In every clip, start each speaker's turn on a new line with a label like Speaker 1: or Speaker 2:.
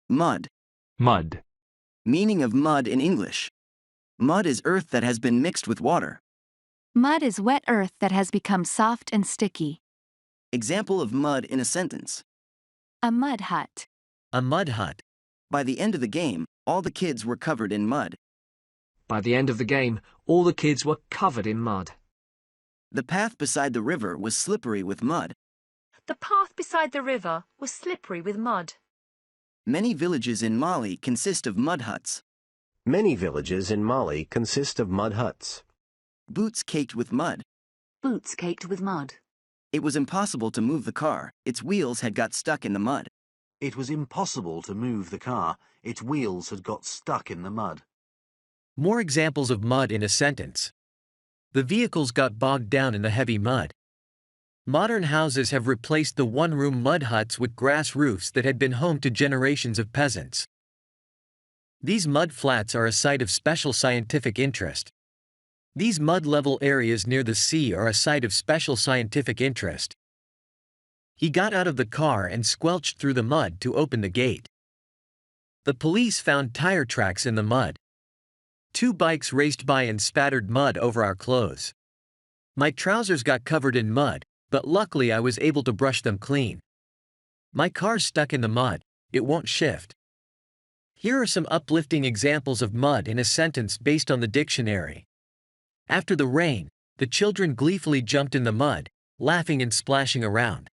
Speaker 1: Mud.
Speaker 2: Mud.
Speaker 1: Meaning of mud in English. Mud is earth that has been mixed with water.
Speaker 3: Mud is wet earth that has become soft and sticky.
Speaker 1: Example of mud in a sentence.
Speaker 3: A mud hut.
Speaker 1: A mud hut. By the end of the game, all the kids were covered in mud.
Speaker 4: By the end of the game, all the kids were covered in mud.
Speaker 1: The path beside the river was slippery with mud.
Speaker 5: The path beside the river was slippery with mud.
Speaker 1: Many villages in Mali consist of mud huts.
Speaker 6: Many villages in Mali consist of mud huts.
Speaker 1: Boots caked with mud.
Speaker 5: Boots caked with mud.
Speaker 1: It was impossible to move the car, its wheels had got stuck in the mud.
Speaker 7: It was impossible to move the car, its wheels had got stuck in the mud.
Speaker 8: More examples of mud in a sentence. The vehicles got bogged down in the heavy mud. Modern houses have replaced the one-room mud huts with grass roofs that had been home to generations of peasants. These mud flats are a site of special scientific interest. These mud-level areas near the sea are a site of special scientific interest. He got out of the car and squelched through the mud to open the gate. The police found tire tracks in the mud. 2 bikes raced by and spattered mud over our clothes. My trousers got covered in mud, but luckily I was able to brush them clean. My car's stuck in the mud, it won't shift. Here are some uplifting examples of mud in a sentence based on the dictionary. After the rain, the children gleefully jumped in the mud, laughing and splashing around.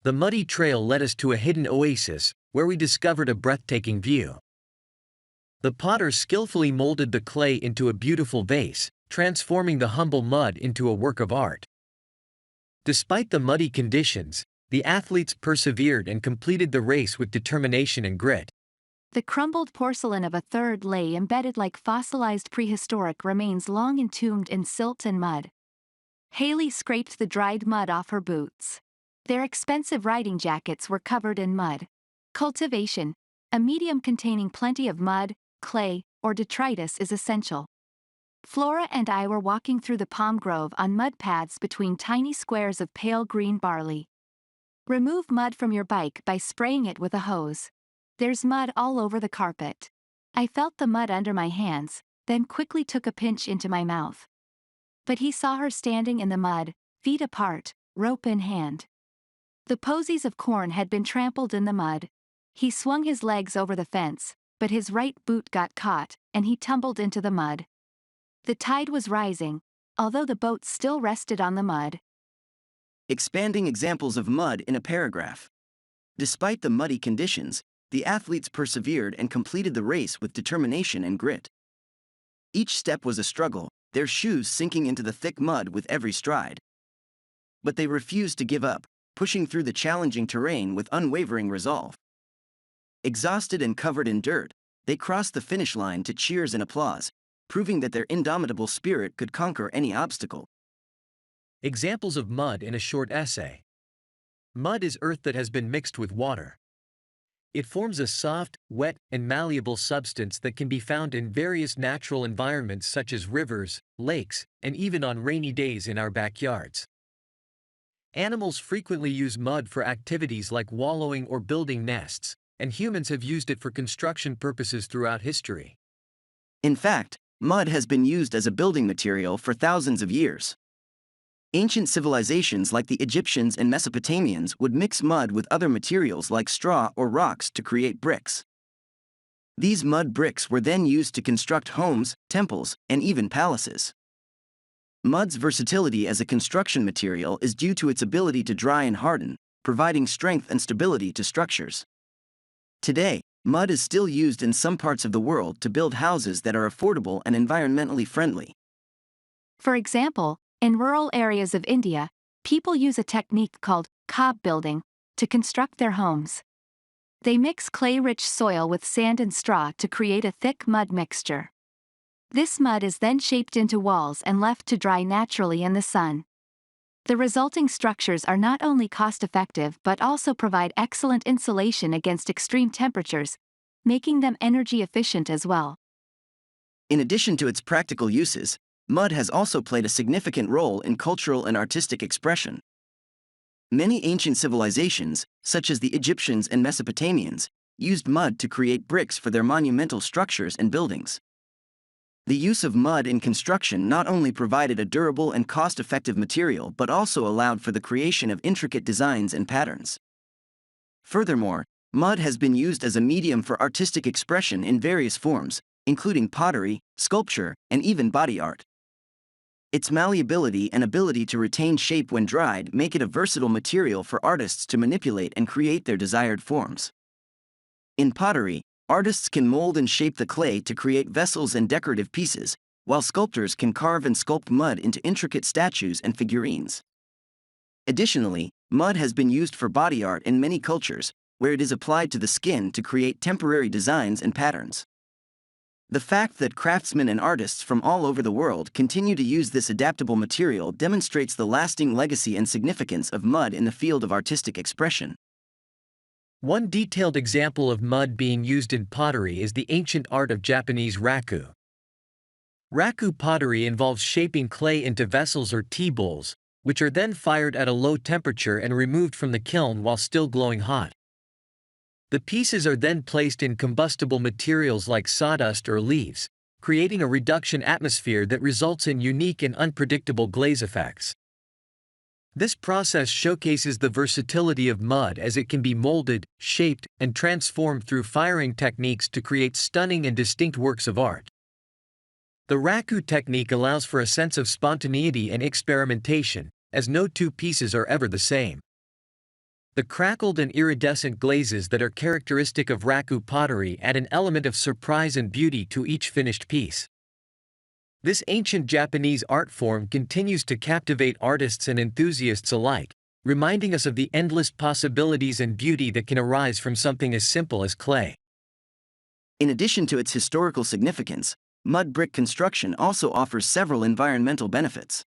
Speaker 8: The muddy trail led us to a hidden oasis, where we discovered a breathtaking view. The potter skillfully molded the clay into a beautiful vase, transforming the humble mud into a work of art. Despite the muddy conditions, the athletes persevered and completed the race with determination and grit.
Speaker 3: The crumbled porcelain of a third lay embedded like fossilized prehistoric remains long entombed in silt and mud. Haley scraped the dried mud off her boots. Their expensive riding jackets were covered in mud. Cultivation, a medium containing plenty of mud, clay, or detritus is essential. Flora and I were walking through the palm grove on mud paths between tiny squares of pale green barley. Remove mud from your bike by spraying it with a hose. There's mud all over the carpet. I felt the mud under my hands, then quickly took a pinch into my mouth. But he saw her standing in the mud, feet apart, rope in hand. The posies of corn had been trampled in the mud. He swung his legs over the fence, but his right boot got caught, and he tumbled into the mud. The tide was rising, although the boat still rested on the mud.
Speaker 1: Expanding examples of mud in a paragraph. Despite the muddy conditions, the athletes persevered and completed the race with determination and grit. Each step was a struggle, their shoes sinking into the thick mud with every stride. But they refused to give up, pushing through the challenging terrain with unwavering resolve. Exhausted and covered in dirt, they crossed the finish line to cheers and applause, proving that their indomitable spirit could conquer any obstacle.
Speaker 8: Examples of mud in a short essay. Mud is earth that has been mixed with water. It forms a soft, wet, and malleable substance that can be found in various natural environments such as rivers, lakes, and even on rainy days in our backyards. Animals frequently use mud for activities like wallowing or building nests, and humans have used it for construction purposes throughout history.
Speaker 1: In fact, mud has been used as a building material for thousands of years. Ancient civilizations like the Egyptians and Mesopotamians would mix mud with other materials like straw or rocks to create bricks. These mud bricks were then used to construct homes, temples, and even palaces. Mud's versatility as a construction material is due to its ability to dry and harden, providing strength and stability to structures. Today, mud is still used in some parts of the world to build houses that are affordable and environmentally friendly.
Speaker 3: For example, in rural areas of India, people use a technique called cob building to construct their homes. They mix clay-rich soil with sand and straw to create a thick mud mixture. This mud is then shaped into walls and left to dry naturally in the sun. The resulting structures are not only cost-effective but also provide excellent insulation against extreme temperatures, making them energy efficient as well.
Speaker 1: In addition to its practical uses, mud has also played a significant role in cultural and artistic expression. Many ancient civilizations, such as the Egyptians and Mesopotamians, used mud to create bricks for their monumental structures and buildings. The use of mud in construction not only provided a durable and cost-effective material but also allowed for the creation of intricate designs and patterns. Furthermore, mud has been used as a medium for artistic expression in various forms, including pottery, sculpture, and even body art. Its malleability and ability to retain shape when dried make it a versatile material for artists to manipulate and create their desired forms. In pottery, artists can mold and shape the clay to create vessels and decorative pieces, while sculptors can carve and sculpt mud into intricate statues and figurines. Additionally, mud has been used for body art in many cultures, where it is applied to the skin to create temporary designs and patterns. The fact that craftsmen and artists from all over the world continue to use this adaptable material demonstrates the lasting legacy and significance of mud in the field of artistic expression.
Speaker 8: One detailed example of mud being used in pottery is the ancient art of Japanese raku. Raku pottery involves shaping clay into vessels or tea bowls, which are then fired at a low temperature and removed from the kiln while still glowing hot. The pieces are then placed in combustible materials like sawdust or leaves, creating a reduction atmosphere that results in unique and unpredictable glaze effects. This process showcases the versatility of mud as it can be molded, shaped, and transformed through firing techniques to create stunning and distinct works of art. The raku technique allows for a sense of spontaneity and experimentation, as no two pieces are ever the same. The crackled and iridescent glazes that are characteristic of raku pottery add an element of surprise and beauty to each finished piece. This ancient Japanese art form continues to captivate artists and enthusiasts alike, reminding us of the endless possibilities and beauty that can arise from something as simple as clay.
Speaker 1: In addition to its historical significance, mud brick construction also offers several environmental benefits.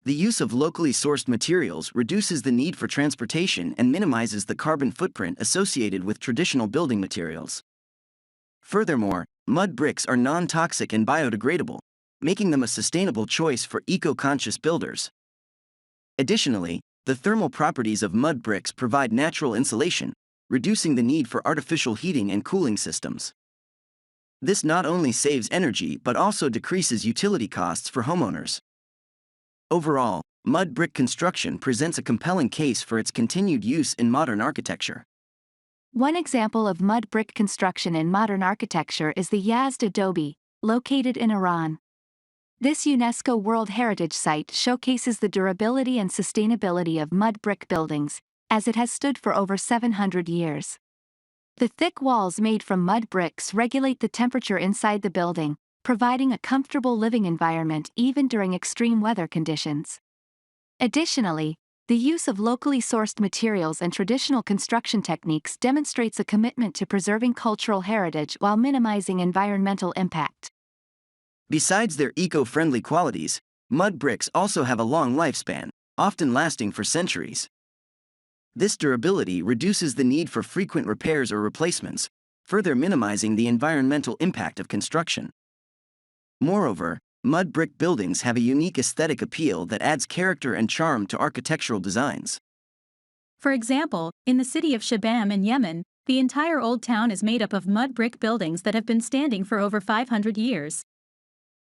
Speaker 1: The use of locally sourced materials reduces the need for transportation and minimizes the carbon footprint associated with traditional building materials. Furthermore, mud bricks are non-toxic and biodegradable, making them a sustainable choice for eco-conscious builders. Additionally, the thermal properties of mud bricks provide natural insulation, reducing the need for artificial heating and cooling systems. This not only saves energy but also decreases utility costs for homeowners. Overall, mud brick construction presents a compelling case for its continued use in modern architecture.
Speaker 3: One example of mud brick construction in modern architecture is the Yazd adobe, located in Iran. This UNESCO World Heritage Site showcases the durability and sustainability of mud brick buildings, as it has stood for over 700 years. The thick walls made from mud bricks regulate the temperature inside the building, providing a comfortable living environment even during extreme weather conditions. Additionally, the use of locally sourced materials and traditional construction techniques demonstrates a commitment to preserving cultural heritage while minimizing environmental impact.
Speaker 1: Besides their eco-friendly qualities, mud bricks also have a long lifespan, often lasting for centuries. This durability reduces the need for frequent repairs or replacements, further minimizing the environmental impact of construction. Moreover, mud brick buildings have a unique aesthetic appeal that adds character and charm to architectural designs.
Speaker 2: For example, in the city of Shabam in Yemen, the entire old town is made up of mud brick buildings that have been standing for over 500 years.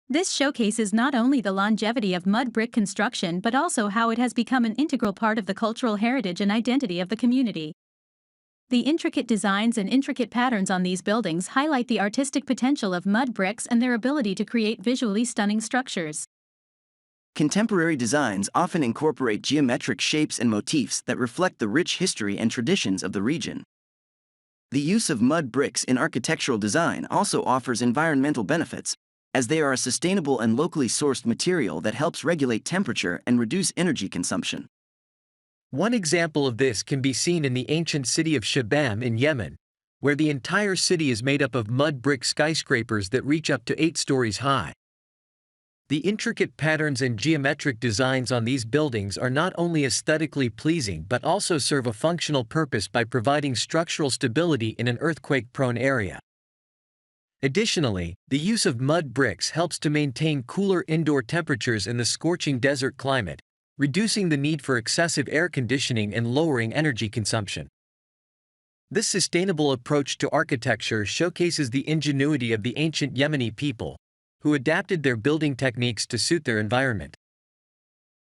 Speaker 2: This showcases not only the longevity of mud brick construction but also how it has become an integral part of the cultural heritage and identity of the community. The intricate designs and intricate patterns on these buildings highlight the artistic potential of mud bricks and their ability to create visually stunning structures.
Speaker 1: Contemporary designs often incorporate geometric shapes and motifs that reflect the rich history and traditions of the region. The use of mud bricks in architectural design also offers environmental benefits, as they are a sustainable and locally sourced material that helps regulate temperature and reduce energy consumption.
Speaker 8: One example of this can be seen in the ancient city of Shabam in Yemen, where the entire city is made up of mud brick skyscrapers that reach up to 8 stories high. The intricate patterns and geometric designs on these buildings are not only aesthetically pleasing but also serve a functional purpose by providing structural stability in an earthquake-prone area. Additionally, the use of mud bricks helps to maintain cooler indoor temperatures in the scorching desert climate, reducing the need for excessive air conditioning and lowering energy consumption. This sustainable approach to architecture showcases the ingenuity of the ancient Yemeni people, who adapted their building techniques to suit their environment.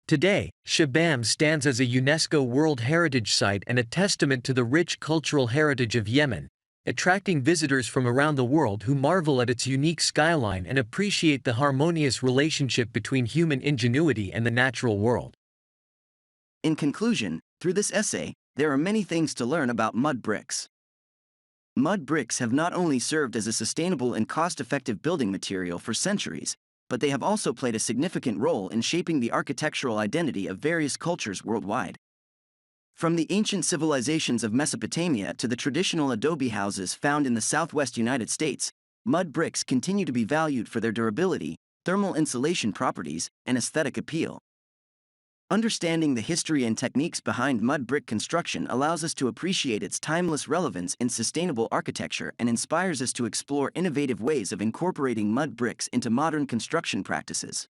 Speaker 8: Today, Shibam stands as a UNESCO World Heritage Site and a testament to the rich cultural heritage of Yemen, attracting visitors from around the world who marvel at its unique skyline and appreciate the harmonious relationship between human ingenuity and the natural world.
Speaker 1: In conclusion, through this essay, there are many things to learn about mud bricks. Mud bricks have not only served as a sustainable and cost-effective building material for centuries, but they have also played a significant role in shaping the architectural identity of various cultures worldwide. From the ancient civilizations of Mesopotamia to the traditional adobe houses found in the southwest United States, mud bricks continue to be valued for their durability, thermal insulation properties, and aesthetic appeal. Understanding the history and techniques behind mud brick construction allows us to appreciate its timeless relevance in sustainable architecture and inspires us to explore innovative ways of incorporating mud bricks into modern construction practices.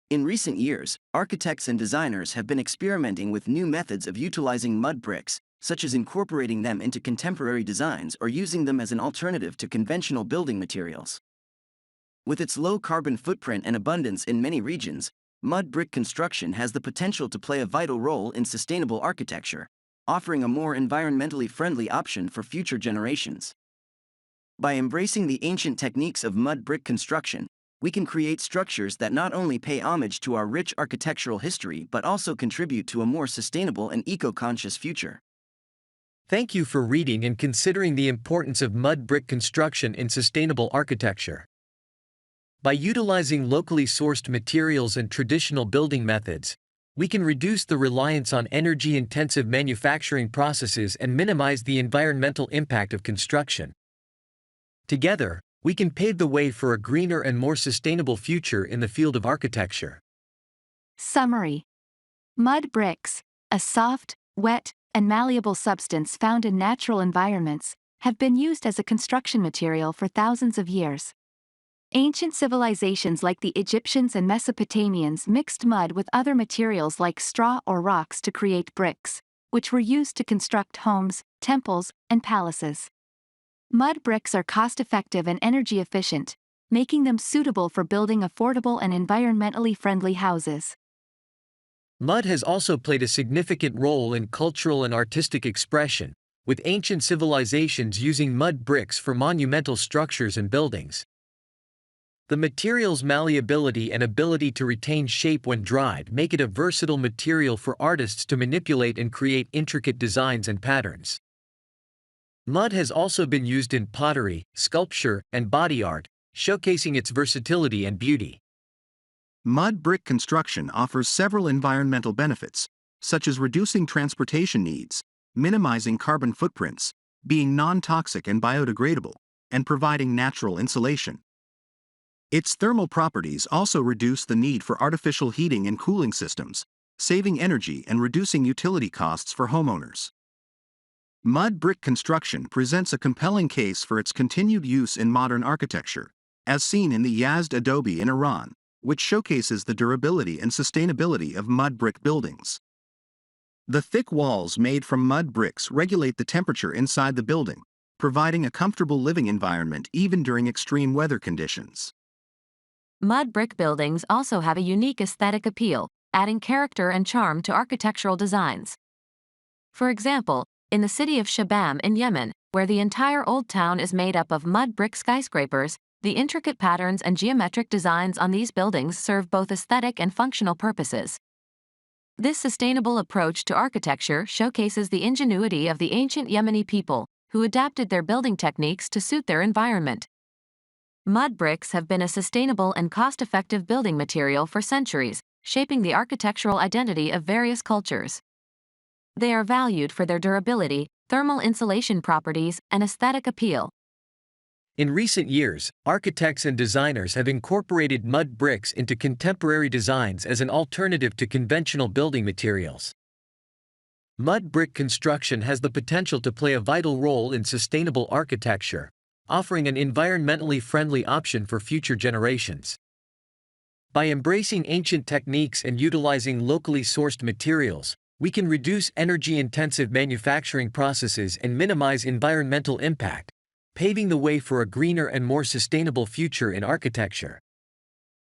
Speaker 1: In recent years, architects and designers have been experimenting with new methods of utilizing mud bricks, such as incorporating them into contemporary designs or using them as an alternative to conventional building materials. With its low carbon footprint and abundance in many regions, mud brick construction has the potential to play a vital role in sustainable architecture, offering a more environmentally friendly option for future generations. By embracing the ancient techniques of mud brick construction, we can create structures that not only pay homage to our rich architectural history but also contribute to a more sustainable and eco-conscious future.
Speaker 8: Thank you for reading and considering the importance of mud brick construction in sustainable architecture. By utilizing locally sourced materials and traditional building methods, we can reduce the reliance on energy-intensive manufacturing processes and minimize the environmental impact of construction. Together, we can pave the way for a greener and more sustainable future in the field of architecture.
Speaker 3: Summary. Mud bricks, a soft, wet, and malleable substance found in natural environments, have been used as a construction material for thousands of years. Ancient civilizations like the Egyptians and Mesopotamians mixed mud with other materials like straw or rocks to create bricks, which were used to construct homes, temples, and palaces. Mud bricks are cost-effective and energy-efficient, making them suitable for building affordable and environmentally friendly houses.
Speaker 8: Mud has also played a significant role in cultural and artistic expression, with ancient civilizations using mud bricks for monumental structures and buildings. The material's malleability and ability to retain shape when dried make it a versatile material for artists to manipulate and create intricate designs and patterns. Mud has also been used in pottery, sculpture, and body art, showcasing its versatility and beauty.
Speaker 9: Mud brick construction offers several environmental benefits, such as reducing transportation needs, minimizing carbon footprints, being non-toxic and biodegradable, and providing natural insulation. Its thermal properties also reduce the need for artificial heating and cooling systems, saving energy and reducing utility costs for homeowners. Mud brick construction presents a compelling case for its continued use in modern architecture, as seen in the Yazd adobe in Iran, which showcases the durability and sustainability of mud brick buildings. The thick walls made from mud bricks regulate the temperature inside the building, providing a comfortable living environment even during extreme weather conditions.
Speaker 10: Mud brick buildings also have a unique aesthetic appeal, adding character and charm to architectural designs. For example, in the city of Shibam in Yemen, where the entire old town is made up of mud brick skyscrapers, the intricate patterns and geometric designs on these buildings serve both aesthetic and functional purposes. This sustainable approach to architecture showcases the ingenuity of the ancient Yemeni people, who adapted their building techniques to suit their environment. Mud bricks have been a sustainable and cost-effective building material for centuries, shaping the architectural identity of various cultures. They are valued for their durability, thermal insulation properties, and aesthetic appeal.
Speaker 8: In recent years, architects and designers have incorporated mud bricks into contemporary designs as an alternative to conventional building materials. Mud brick construction has the potential to play a vital role in sustainable architecture, offering an environmentally friendly option for future generations. By embracing ancient techniques and utilizing locally sourced materials, We can reduce energy-intensive manufacturing processes and minimize environmental impact, paving the way for a greener and more sustainable future in architecture.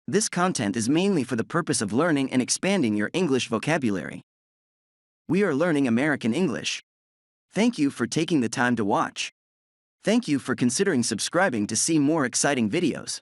Speaker 1: This content is mainly for the purpose of learning and expanding your English vocabulary. We are learning American English. Thank you for taking the time to watch. Thank you for considering subscribing to see more exciting videos.